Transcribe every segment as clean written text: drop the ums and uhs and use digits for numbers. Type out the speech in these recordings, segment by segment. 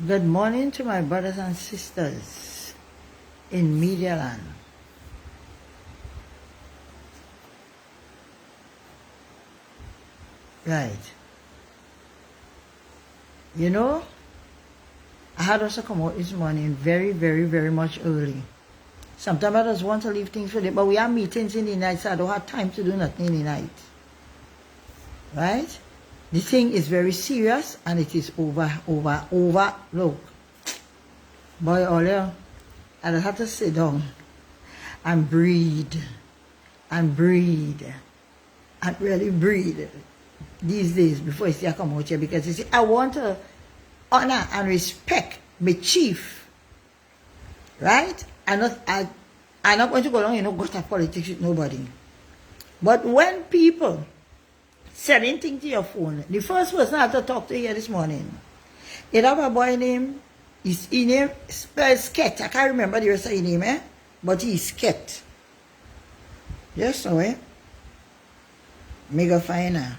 Good morning to my brothers and sisters in Media Land. Right. You know, I had also come out this morning very much early. Sometimes I just want to leave things for them, but we have meetings in the night, so I don't have time to do nothing in the night. Right? The thing is very serious and it is over. Look. Boy, Oleo, I just have to sit down and breathe and really breathe these days before I see I come out here, because you see, I want to honor and respect my chief, right? I'm not going to go along, gutter politics with nobody. But when people sending things to your phone, the first person I had to talk to here this morning, it have a boy named, his name spells Sket. I can't remember the rest of his name, but he's Sket. Yes, so mega finer.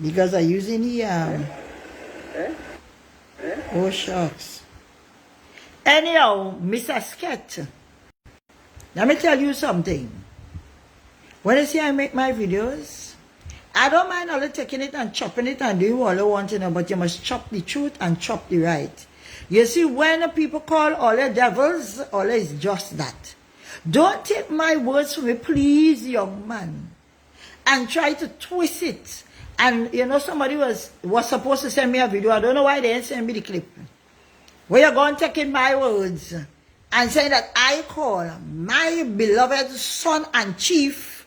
Because I'm using the oh shucks. Anyhow, Mr. Sket, let me tell you something. When you see I make my videos, I don't mind only taking it and chopping it and doing what I want to know, but you must chop the truth and chop the right. You see, when people call all the devils, all is just that. Don't take my words from me, please, young man, and try to twist it. And somebody was supposed to send me a video. I don't know why they didn't send me the clip. Where you're going to take in my words and say that I call my beloved son and chief,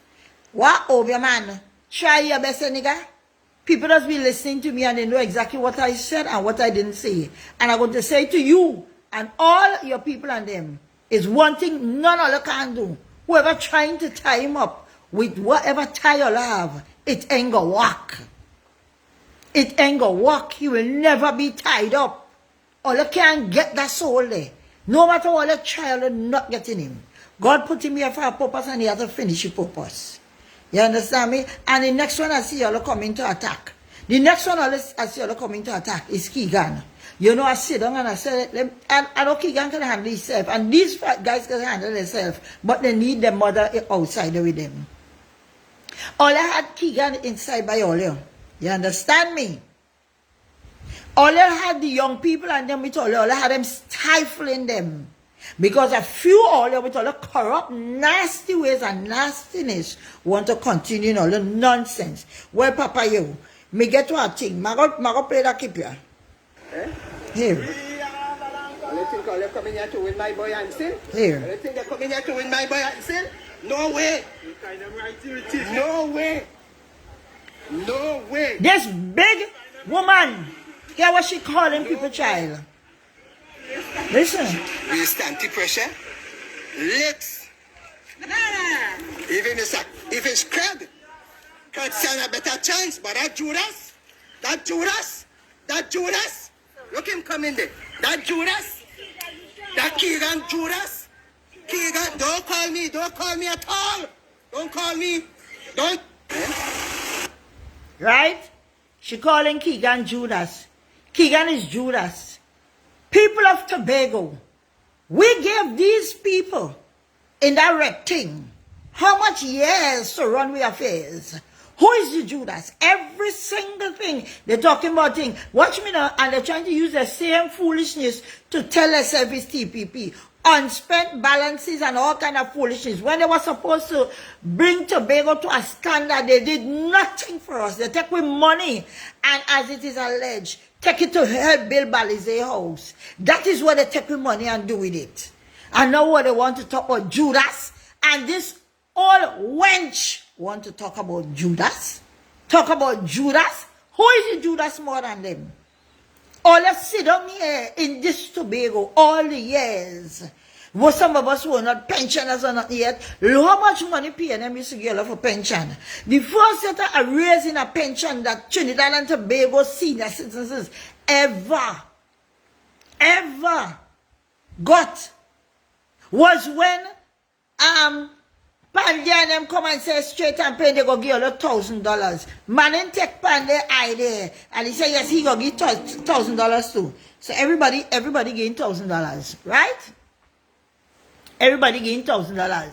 what over man? Try your best, nigga. People just be listening to me and they know exactly what I said and what I didn't say. And I'm going to say to you and all your people and them is one thing none of you can do. Whoever trying to tie him up with whatever tie you have, it ain't gonna work. It ain't gonna work. He will never be tied up. All you can't get that soul there. No matter what you try, you're not getting him. God put him here for a purpose and he has to finish his purpose. You understand me? And the next one I see y'all coming to attack. The next one I see y'all coming to attack is Keegan. I sit down and I say, and I know Keegan can handle himself. And these guys can handle themselves. But they need their mother outside with them. All I had Keegan inside by all you. You understand me? All I had the young people and them with all I had them stifling them. Because a few all with all the corrupt, nasty ways and nastiness want to continue all the nonsense. Well, Papa, me get to a thing. Mago play that keep here. Here. You think all you're coming here to win my boy and sin? Here. You think they're coming here to win my boy and sin? No way. No way. No way. This big woman, hear what she calling people child. Listen. We stand the pressure. Licks. Even if it's Craig, could stand a better chance, but that Judas, look him come in there. That Judas, that Keegan Judas. Keegan, don't call me at all. Don't call me. Don't. Right? She calling Keegan Judas. Keegan is Judas. People of Tobago, we gave these people in that red thing how much years to run with affairs. Who is the Judas? Every single thing they're talking about thing. Watch me now, and they're trying to use the same foolishness to tell themselves it's TPP. Unspent balances and all kind of foolishness. When they were supposed to bring Tobago to a standard, they did nothing for us. They take with money, and as it is alleged, take it to help build Balize house. That is what they take with money and do with it. And now what they want to talk about Judas, and this old wench want to talk about Judas. Talk about Judas. Who is the Judas more than them? All that sit down here in this Tobago all the years. Well, some of us were not pensioners or not yet. How much money PNM used to give for pension? The first set of raising a pension that Trinidad and Tobago senior citizens ever got was when Pandy and them come and say straight and plain, they go give you $1,000. Man and take Pandy eye there. And he say, yes, he go give $1,000 too. So everybody gain $1,000, right? Everybody gain $1,000.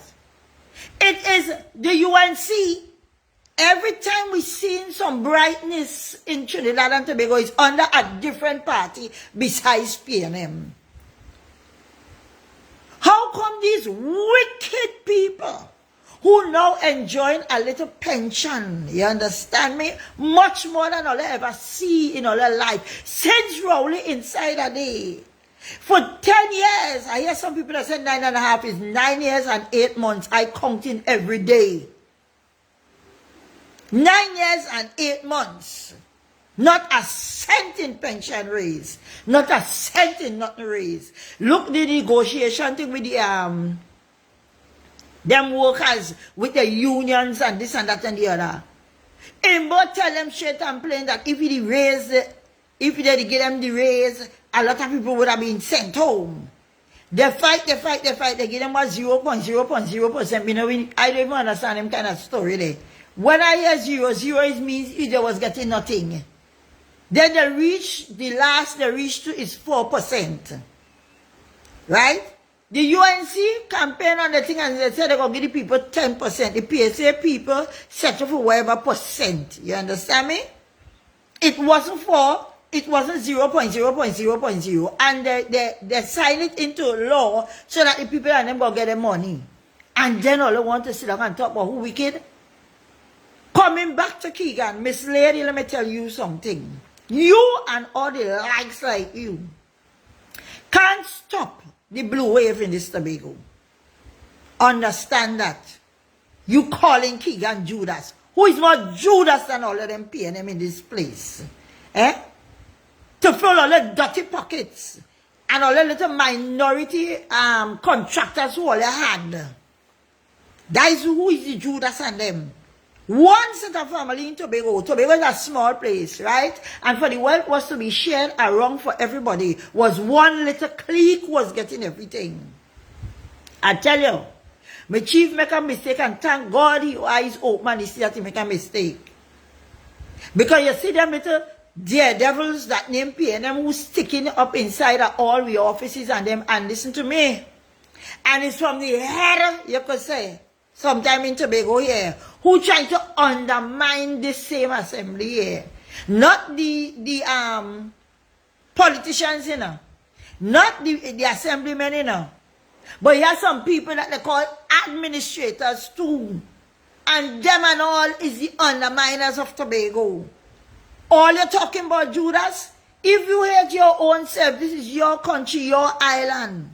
It is the UNC. Every time we see some brightness in Trinidad and Tobago, it's under a different party besides PNM. How come these wicked people who now enjoying a little pension, you understand me, much more than all I ever see in all their life, since Rowley inside a day, for 10 years, I hear some people that say 9.5 is 9 years and 8 months, I counting every day. 9 years and 8 months. Not a cent in pension raise. Not a cent in nothing raise. Look the negotiation thing with the them workers with the unions and this and that and the other. And but tell them straight and plain that if they raise, if they give them the raise, a lot of people would have been sent home. They fight, they give them a 0.0%. You know, I don't even understand them kind of story there. When I hear zero means they was getting nothing. Then they reach, the last they reach to is 4%. Right? The UNC campaign on the thing and they said they're going to give the people 10%. The PSA people settle for whatever percent. You understand me? It wasn't 4, it wasn't 0.0.0.0. And they signed it into law so that the people and them go get their money. And then all they want to sit down and talk about who wicked. Coming back to Keegan, Miss Lady, let me tell you something. You and all the likes like you can't stop the blue wave in this Tobago. Understand that. You calling Keegan Judas. Who is more Judas than all of them PNM in this place? Eh? To fill all the dirty pockets and all the little minority contractors who all they had. That is who is the Judas and them. One set of family in Tobago. Tobago is a small place, right? And for the wealth was to be shared around for everybody. Was one little clique was getting everything. I tell you, my chief make a mistake and thank God his eyes open and he see that he make a mistake. Because you see them little daredevils that name PNM who's sticking up inside of all the offices and them, and listen to me. And it's from the head, you could say, sometime in Tobago here, who trying to undermine this same assembly here. Not the politicians, you know. Not the assemblymen, you know. But you have some people that they call administrators too. And them and all is the underminers of Tobago. All you're talking about, Judas, if you hate your own self, this is your country, your island.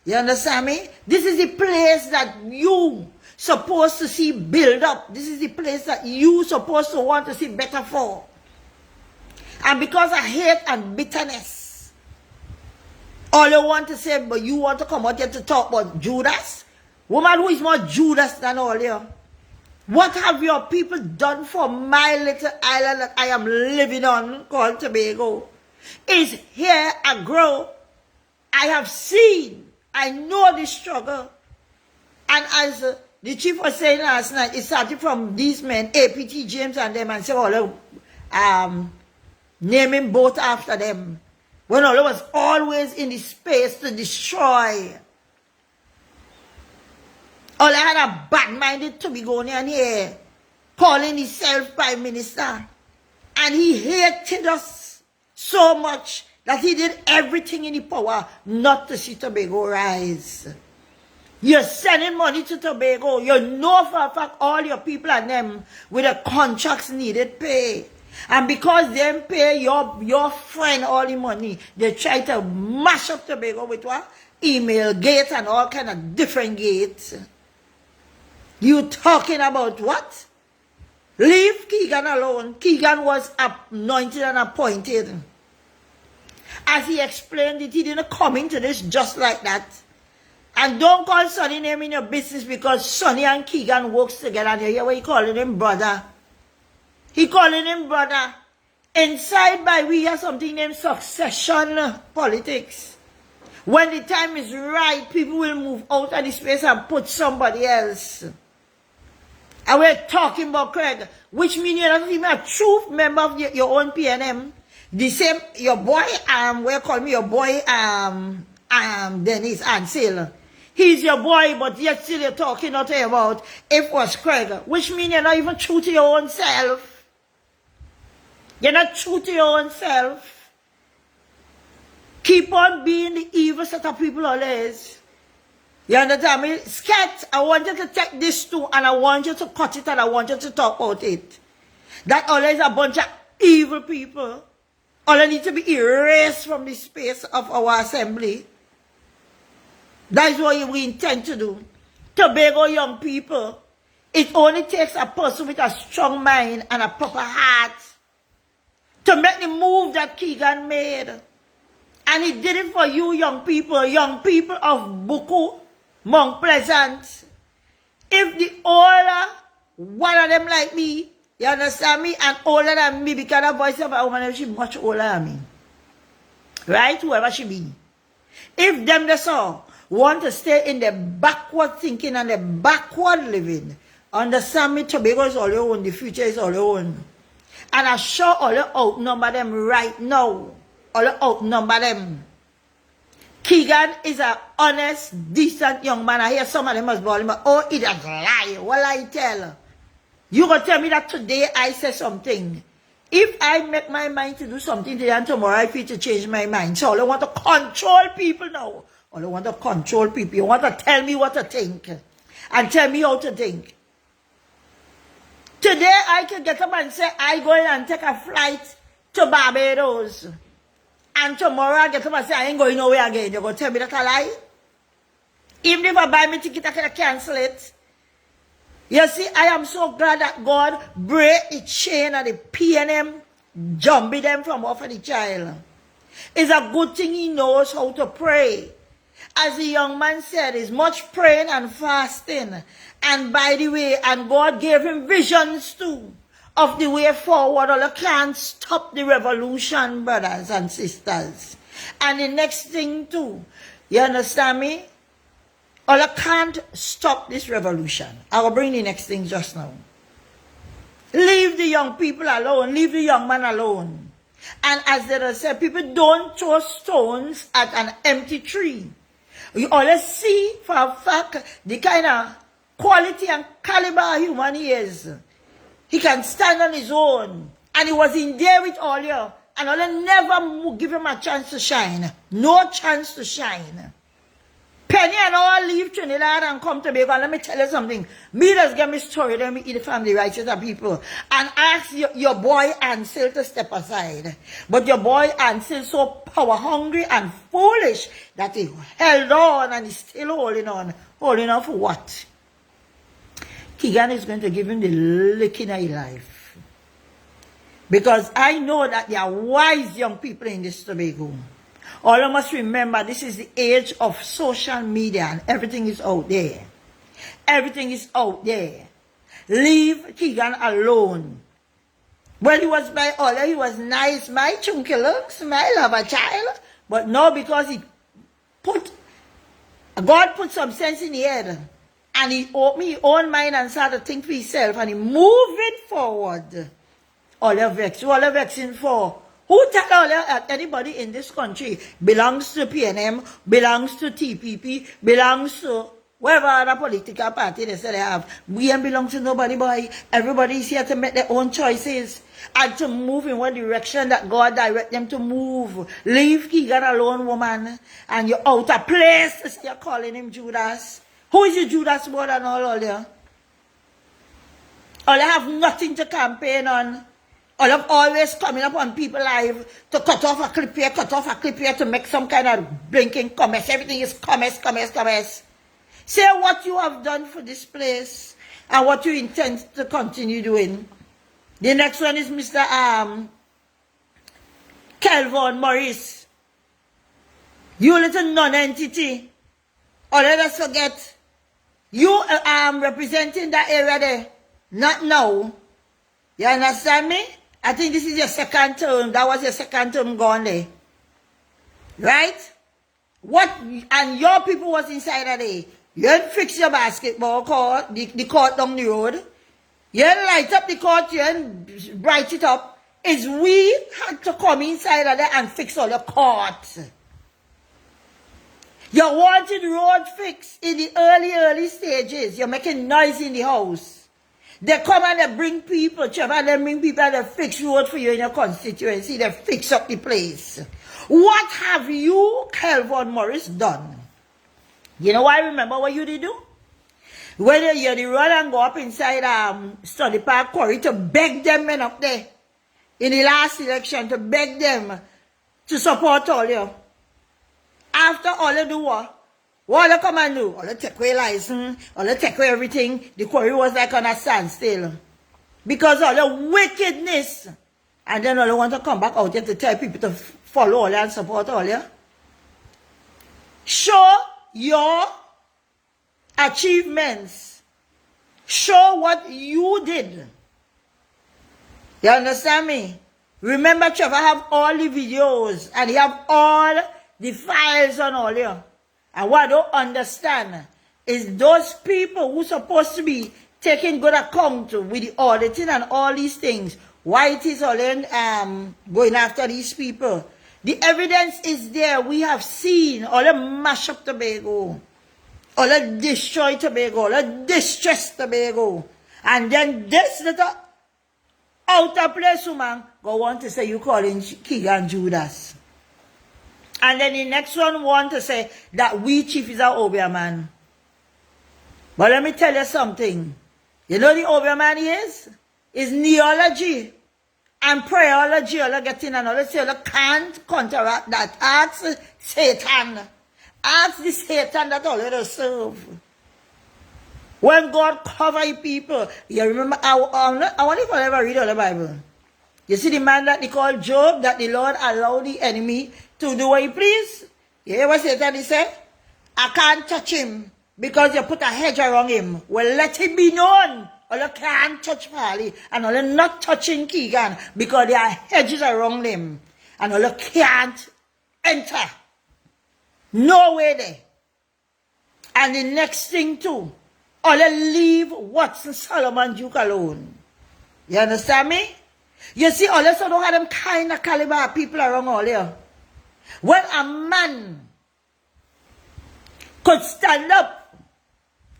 You understand me? This is the place that you supposed to see build up. This is the place that you supposed to want to see better for. And because of hate and bitterness, all you want to say, but you want to come out here to talk about Judas? Woman who is more Judas than all you. What have your people done for my little island that I am living on called Tobago? Is here I grow. I have seen. I know the struggle. And as the chief was saying last night, it started from these men, APT James and them, and say all naming both after them. When all was always in the space to destroy. All I had a bad-minded Tobagonian here, calling himself Prime Minister. And he hated us so much that he did everything in his power not to see Tobago rise. You're sending money to Tobago. You know for a fact all your people and them with the contracts needed pay. And because them pay your friend all the money, they try to mash up Tobago with what? Email gates and all kind of different gates. You talking about what? Leave Keegan alone. Keegan was anointed and appointed. As he explained it, he didn't come into this just like that. And don't call Sonny name in your business because Sonny and Keegan works together. And you hear what he calling him brother. He calling him brother. Inside by we have something named succession politics. When the time is right, people will move out of the space and put somebody else. And we're talking about Craig, which means you're not even a true member of your own PNM. The same, your boy, we call me your boy, Dennis Ansel. He's your boy, but yet still you're talking not about if it was Craig, which means you're not even true to your own self. You're not true to your own self. Keep on being the evil set of people always. You understand me? Scat, I want you to take this too, and I want you to cut it, and I want you to talk about it. That always a bunch of evil people. All need to be erased from the space of our assembly. That is what we intend to do. Tobago young people, it only takes a person with a strong mind and a proper heart to make the move that Keegan made. And he did it for you young people of Buku, Mount Pleasant. If the older one of them like me, you understand me, and older than me, because the voice of a woman, she much older than me. Right? Whoever she be. If them the song want to stay in the backward thinking and the backward living, understand me, Tobago is all your own, the future is all your own. And I sure all you outnumber them right now. All you outnumber them. Keegan is an honest, decent young man. I hear some of them must call him, oh, it is a lie. What I tell? You gonna tell me that today I say something. If I make my mind to do something today and tomorrow I feel to change my mind. So all I want to control people now. All I want to control people. You want to tell me what to think. And tell me how to think. Today I can get up and say, I go and take a flight to Barbados. And tomorrow I get up and say, I ain't going nowhere again. You're going to tell me that I lie? Even if I buy me ticket, I can cancel it. You see, I am so glad that God break the chain of the PNM, jumping them from off of the child. It's a good thing he knows how to pray. As the young man said, it's much praying and fasting. And by the way, and God gave him visions too of the way forward. All you can't stop the revolution, brothers and sisters. And the next thing too, you understand me? All you can't stop this revolution. I will bring the next thing just now. Leave the young people alone. Leave the young man alone. And as they said, people don't throw stones at an empty tree. You always see for a fact the kind of quality and caliber human he is. He can stand on his own. And he was in there with all you. And all you never give him a chance to shine. No chance to shine. Penny and all leave Trinidad and come to Tobago. And let me tell you something. Me just get me story. Let me eat the family rights of people. And ask your boy Ansel to step aside. But your boy Ansel so power hungry and foolish that he held on and he's still holding on. Holding on for what? Keegan is going to give him the licking of his life. Because I know that there are wise young people in this Tobago. All you must remember, this is the age of social media and everything is out there. Everything is out there. Leave Keegan alone. Well, he was by all, he was nice, my chunky looks, my lover child. But no, because God put some sense in the head. And he opened his own mind and started to think for himself. And he moved it forward. All you vex. All you vexing for? Who tell all that anybody in this country belongs to PNM, belongs to TPP, belongs to whatever other political party they say they have? We ain't belong to nobody, boy. Everybody's here to make their own choices and to move in one direction that God direct them to move. Leave Keegan alone, woman. And you're out of place. You're calling him Judas. Who is your Judas more than all you? All you have nothing to campaign on. All of always coming up on people live to cut off a clip here to make some kind of blinking comments. Everything is comments. Say what you have done for this place and what you intend to continue doing. The next one is Mr. Kelvin Morris. You little non-entity. Or let us forget. You representing that area there. Not now. You understand me? I think this is your second term. That was your second term gone there. Right? What? And your people was inside of there. You didn't fix your basketball court, the court down the road. You light up the court here and bright it up. Is we had to come inside of there and fix all the court. You wanted road fix in the early stages. You're making noise in the house. They come and they bring people, Trevor, they bring people and they fix road for you in your constituency. They fix up the place. What have you, Kelvin Morris, done? You know why? Remember what you did do? When you run and go up inside Study Park Quarry to beg them men up there in the last election, to beg them to support all you. After all you do what they come and do? All they take away license, all they take away everything. The quarry was like on a standstill. Because all the wickedness. And then all they want to come back out here to tell people to follow all you and support all you. Show your achievements. Show what you did. You understand me? Remember, Trevor have all the videos and he have all the files on all you. And what I don't understand is those people who supposed to be taking good account with the auditing and all these things, why it is all in going after these people. The evidence is there. We have seen all the mash up Tobago. All the destroy Tobago, all the distress Tobago. And then this little outer place woman go on to say you calling Keegan Judas. And then the next one want to say that we chief is a Obia man. But let me tell you something. You know the Obia man is? Is neology and prayerology. All getting and all say you can't counteract that. Ask Satan. Ask the Satan that all you serve. When God cover people, you remember, I wonder if I ever read all the Bible. You see the man that they call Job, that the Lord allowed the enemy to do what he please. You hear what Satan he said? I can't touch him because you put a hedge around him. Well, let it be known. Or you can't touch Farley. And all you not touching Keegan because there are hedges around him. And all you can't enter. No way there. And the next thing too, all you leave Watson Solomon Duke alone. You understand me? You see, all you don't have them kind of caliber of people around all here. When a man could stand up,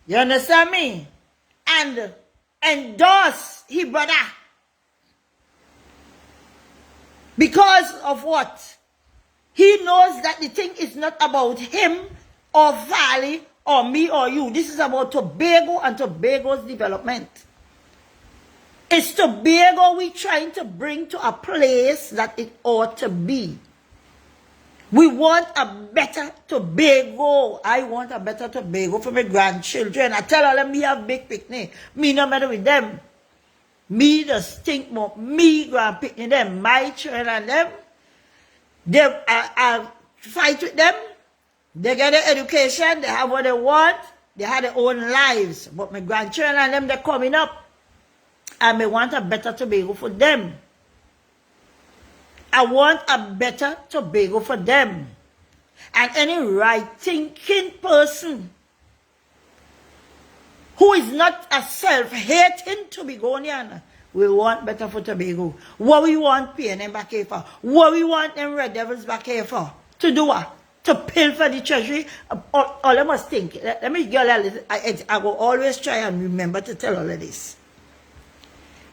you understand me, and endorse his brother because of what? He knows that the thing is not about him or Valley or me or you. This is about Tobago and Tobago's development. It's Tobago we trying to bring to a place that it ought to be. We want a better Tobago. I want a better Tobago for my grandchildren. I tell all them me have big picnic. Me no matter with them. Me just think more. Me grand picnic them. My children and them. They I fight with them. They get their education. They have what they want. They have their own lives. But my grandchildren and them, they're coming up. And I want a better Tobago for them. I want a better Tobago for them. And any right-thinking person who is not a self-hating Tobagonian will want better for Tobago. What we want PNM back here for? What we want them Red Devils back here for? To do what? To pilfer the treasury? All I must think. Let me get a little. I will always try and remember to tell all of this.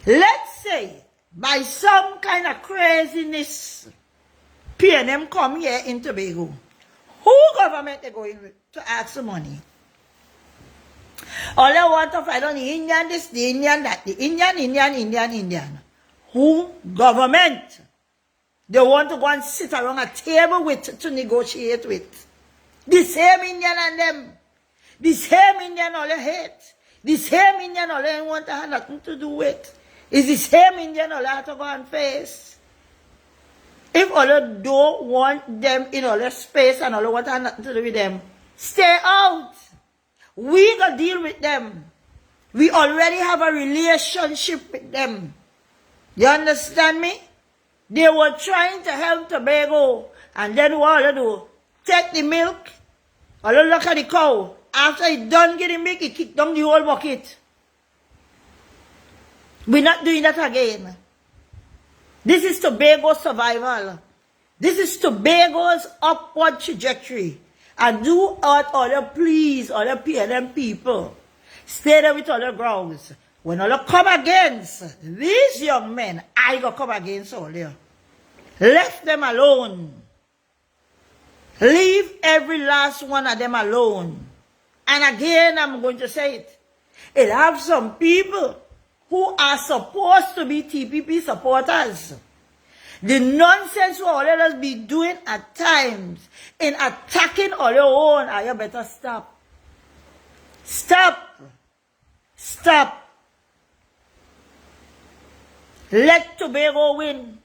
Let's say, by some kind of craziness, PNM come here in Tobago. Who government they going to ask for money? All they want to find on the Indian this, the Indian that, the Indian. Who government? They want to go and sit around a table with to negotiate with. The same Indian and them. The same Indian all they hate. The same Indian all they want to have nothing to do with. It's the same Indian all they have to go and face. If all you don't want them in all their space and all you want to have nothing to do with them, stay out. We gonna deal with them. We already have a relationship with them. You understand me? They were trying to help Tobago. And then what they do? Take the milk. Or they look at the cow. After he done getting milk, he kick down the whole bucket. We're not doing that again. This is Tobago's survival. This is Tobago's upward trajectory. And do what other please, other PLM people. Stay there with other grounds. When all come against these young men, I go come against all you. Left them alone. Leave every last one of them alone. And again, I'm going to say it. It have some people who are supposed to be TPP supporters. The nonsense what all of us be doing at times in attacking all your own, you better stop. Stop. Stop. Let Tobago win.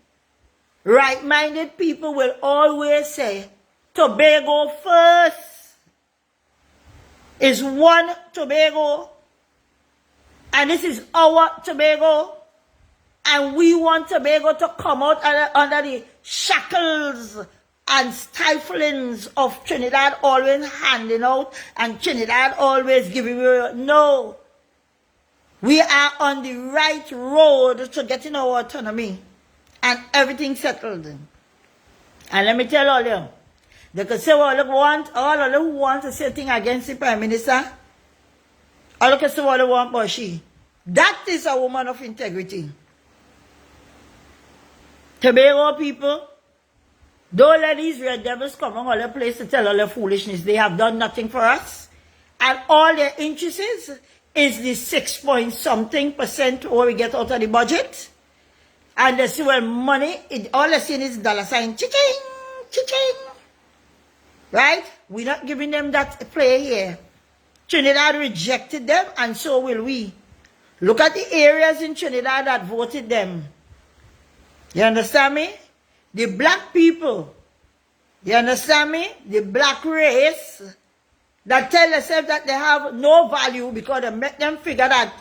Right-minded people will always say, Tobago first. Is one Tobago. And this is our Tobago. And we want Tobago to come out under the shackles and stiflings of Trinidad always handing out and Trinidad always giving away. No. We are on the right road to getting our autonomy and everything settled. And let me tell all you, they can say all of who want to say things against the Prime Minister, all can say what they want, but she. That is a woman of integrity. Tobago people, don't let these red devils come on all the place to tell all their foolishness. They have done nothing for us. And all their interests is the 6-point-something% what we get out of the budget. And they see well money, all they're seeing is dollar sign, cha-ching, cha-ching. Right? We're not giving them that play here. Trinidad rejected them, and so will we. Look at the areas in Trinidad that voted them. You understand me? The black people. You understand me? The black race that tell themselves that they have no value because they make them figure that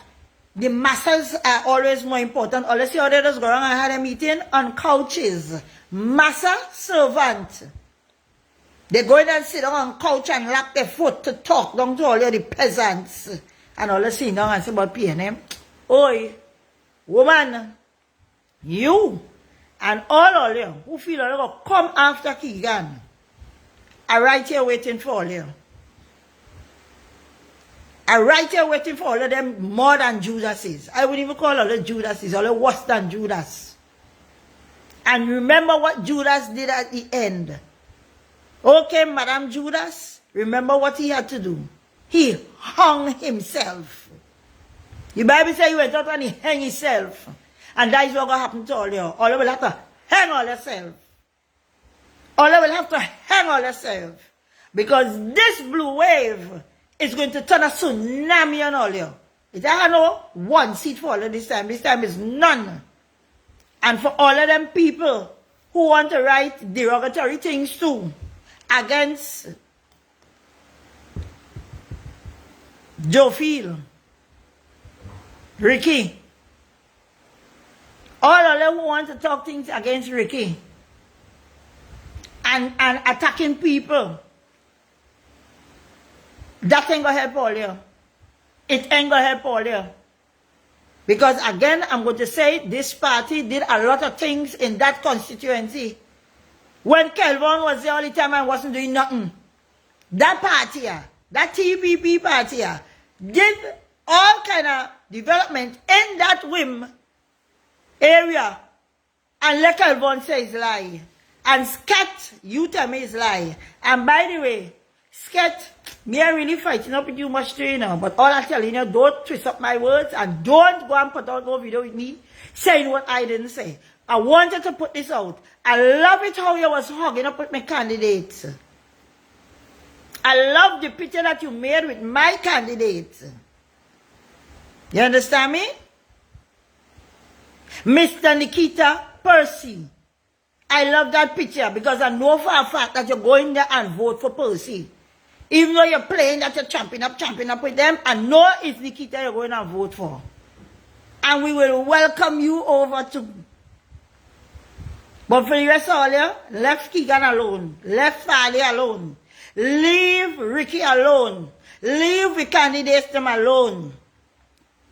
the masses are always more important. Unless you others go around and had a meeting on couches. Massa servant. They go in and sit down on couch and lock their foot to talk down to all the peasants. And all the sit down and say about PNM. Oi, woman, you and all of you who feel like you come after Keegan are right here waiting for all you. Are right here waiting for all of them more than Judases. I wouldn't even call all the Judases, all the worse than Judas. And remember what Judas did at the end. Okay, Madam Judas, remember what he had to do. He hung himself. The Bible says he went out and he hung himself. And that is what will happen to all you. All you will have to hang all yourself. All you will have to hang all yourself. Because this blue wave is going to turn a tsunami on all you. It ain't no one seat for all of this time. This time is none. And for all of them people who want to write derogatory things too against Joe Field, Ricky, all of them who want to talk things against Ricky and attacking people, that ain't gonna help all you. It ain't gonna help all you. Because again, I'm going to say this party did a lot of things in that constituency. When Kelvin was there all the time and wasn't doing nothing, that party, that TPP party, did all kind of development in that whim area. And let Kelvin say his lie. And Sket, you tell me his lie. And by the way, Sket, me are really fighting up with you much too, you know. But all I tell you, don't twist up my words and don't go and put out no video with me saying what I didn't say. I wanted to put this out. I love it how you was hugging up with my candidates. I love the picture that you made with my candidates. You understand me? Mr. Nikita Percy. I love that picture because I know for a fact that you're going there and vote for Percy. Even though you're playing that you're champing up with them, I know it's Nikita you're going to vote for. And we will welcome you over too. But for the rest of all you, left Keegan alone. Left Farley alone. Leave Ricky alone. Leave the candidates them alone.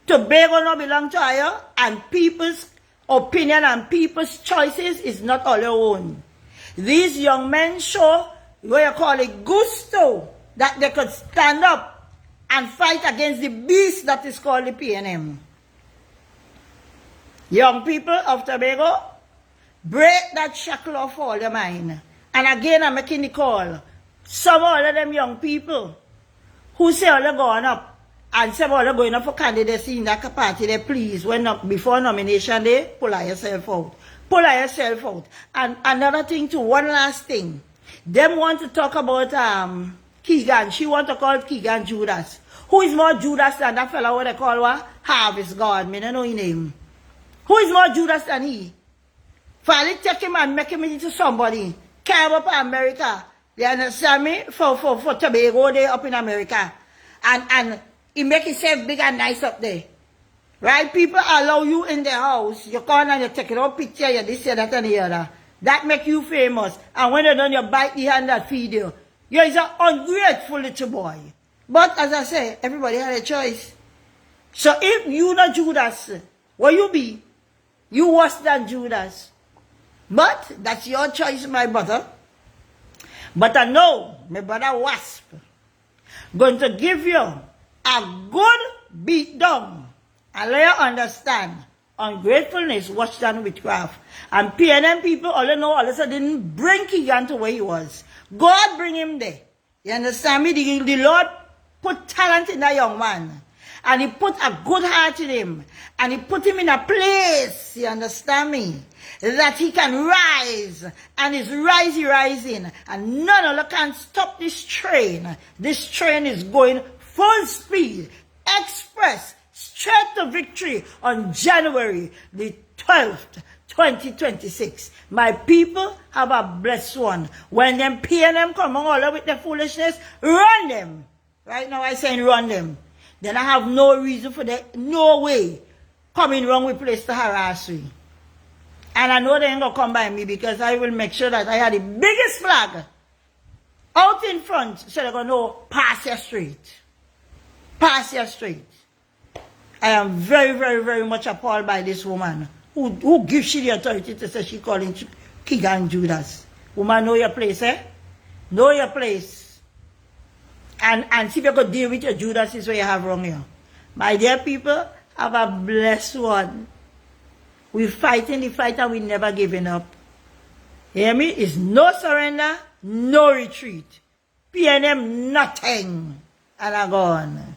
Tobago no belong to you, and people's opinion and people's choices is not all your own. These young men show what you call it gusto, that they could stand up and fight against the beast that is called the PNM. Young people of Tobago, break that shackle of all your mind. And again, I'm making the call. Some of all of them young people who say all they're going up and say all they're going up for candidacy in that party, they please, before nomination day, pull yourself out. Pull yourself out. And another thing too, one last thing. Them want to talk about Keegan. She want to call Keegan Judas. Who is more Judas than that fellow what they call what? Harvest God. I don't know his name. Who is more Judas than he? Finally take him and make him into somebody. Came up in America. You understand me? For Tobago there up in America. And he make himself big and nice up there. Right? People allow you in their house. You come and you take your own picture, you this, you that, and the other. That make you famous. And when you're done, you bite the hand that feed you. You're an ungrateful little boy. But as I say, everybody had a choice. So if you not Judas, what you be? You worse than Judas. But that's your choice, my brother. But I know, my brother Wasp, going to give you a good beat down and let you understand ungratefulness washed down witchcraft. And PNM people all know all of a sudden didn't bring Keegan to where he was. God bring him there. You understand me? The Lord put talent in that young man. And he put a good heart in him. And he put him in a place, you understand me, that he can rise. And he's rising. And none of them can stop this train. This train is going full speed, express, straight to victory on January the 12th, 2026. My people have a blessed one. When them PNM come all with their foolishness, run them. Right now I'm saying run them. Then I have no reason for that, no way coming wrong with place to harass me. And I know they ain't gonna come by me because I will make sure that I have the biggest flag out in front so they're gonna know, pass your street. Pass your street. I am very, very, very much appalled by this woman who gives she the authority to say she calling Keegan Judas. Woman, know your place, eh? Know your place. And see if you could deal with your Judases where you have wrong here. My dear people, have a blessed one. We're fighting the fight and we're never giving up. Hear me? It's no surrender, no retreat. PNM nothing. And I'm gone.